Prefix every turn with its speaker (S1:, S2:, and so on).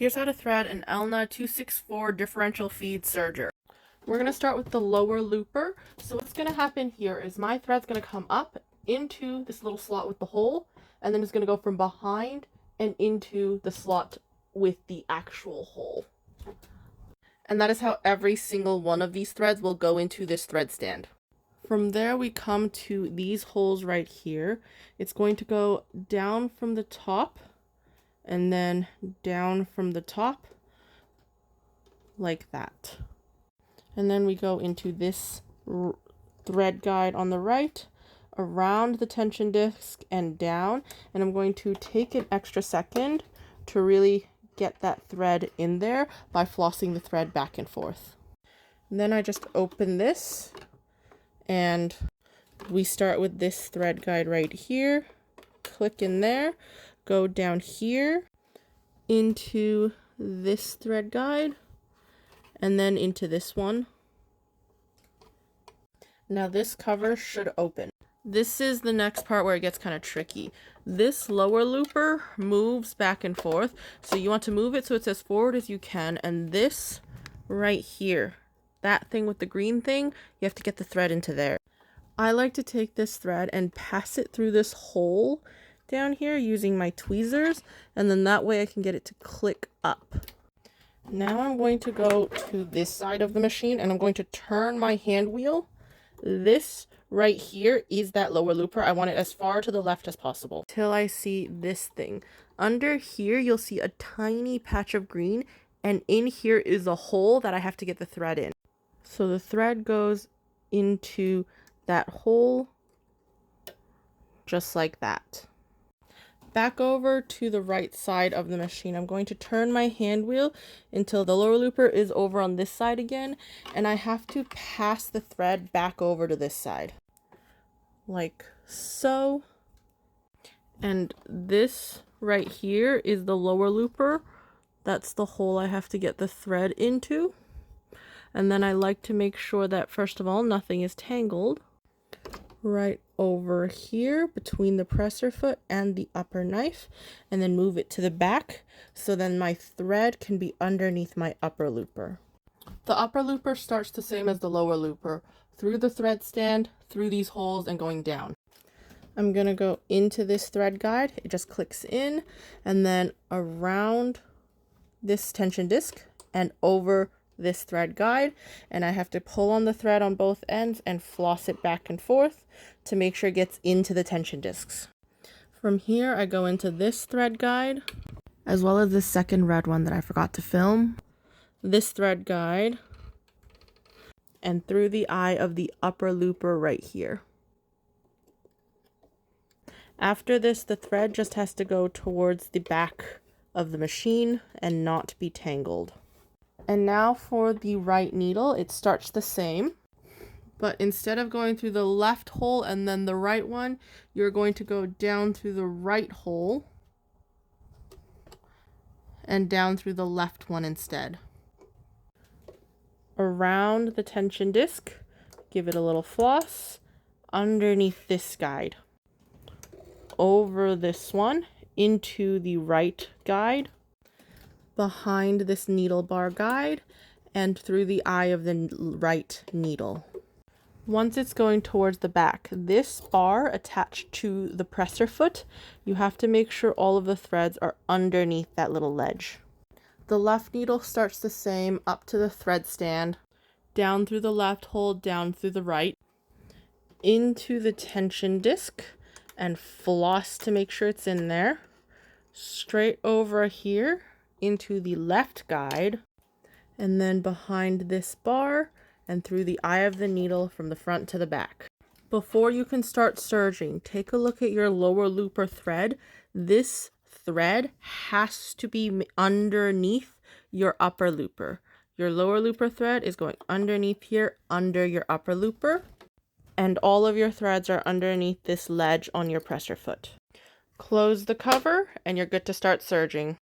S1: Here's how to thread an Elna 264 differential feed serger. We're going to start with the lower looper. So what's going to happen here is my thread's going to come up into this little slot with the hole, and then it's going to go from behind and into the slot with the actual hole. And that is how every single one of these threads will go into this thread stand. From there, we come to these holes right here. It's going to go down from the top and then down from the top like that. And then we go into this thread guide on the right, around the tension disc and down. And I'm going to take an extra second to really get that thread in there by flossing the thread back and forth. And then I just open this and we start with this thread guide right here. Click in there, go down here into this thread guide and then into this one. Now this cover should open. This is the next part where it gets kind of tricky. This lower looper moves back and forth, so you want to move it so it's as forward as you can, and this right here, that thing with the green thing, you have to get the thread into there. I like to take this thread and pass it through this hole down here using my tweezers, and then that way I can get it to click up. Now I'm going to go to this side of the machine and I'm going to turn my hand wheel. This right here is that lower looper. I want it as far to the left as possible till I see this thing. Under here, you'll see a tiny patch of green, and in here is a hole that I have to get the thread in. So the thread goes into that hole just like that. Back over to the right side of the machine. I'm going to turn my hand wheel until the lower looper is over on this side again, and I have to pass the thread back over to this side. Like so. And this right here is the lower looper. That's the hole I have to get the thread into. And then I like to make sure that, first of all, nothing is tangled. Right over here between the presser foot and the upper knife, and then move it to the back so then my thread can be underneath my upper looper. The upper looper starts the same as the lower looper, through the thread stand, through these holes, and going down. I'm gonna go into this thread guide. It just clicks in and then around this tension disc and over this thread guide, and I have to pull on the thread on both ends and floss it back and forth to make sure it gets into the tension discs. From here I go into this thread guide as well as the second red one that I forgot to film, this thread guide, and through the eye of the upper looper right here. After this, the thread just has to go towards the back of the machine and not be tangled. And now for the right needle, it starts the same, but instead of going through the left hole and then the right one, you're going to go down through the right hole and down through the left one instead. Around the tension disc, give it a little floss, underneath this guide, over this one, into the right guide, behind this needle bar guide, and through the eye of the right needle. Once it's going towards the back, this bar attached to the presser foot, you have to make sure all of the threads are underneath that little ledge. The left needle starts the same up to the thread stand, down through the left hole, down through the right, into the tension disc, and floss to make sure it's in there, straight over here into the left guide, and then behind this bar and through the eye of the needle from the front to the back. Before you can start serging, take a look at your lower looper thread. This thread has to be underneath your upper looper. Your lower looper thread is going underneath here, under your upper looper, and all of your threads are underneath this ledge on your presser foot. Close the cover and you're good to start serging.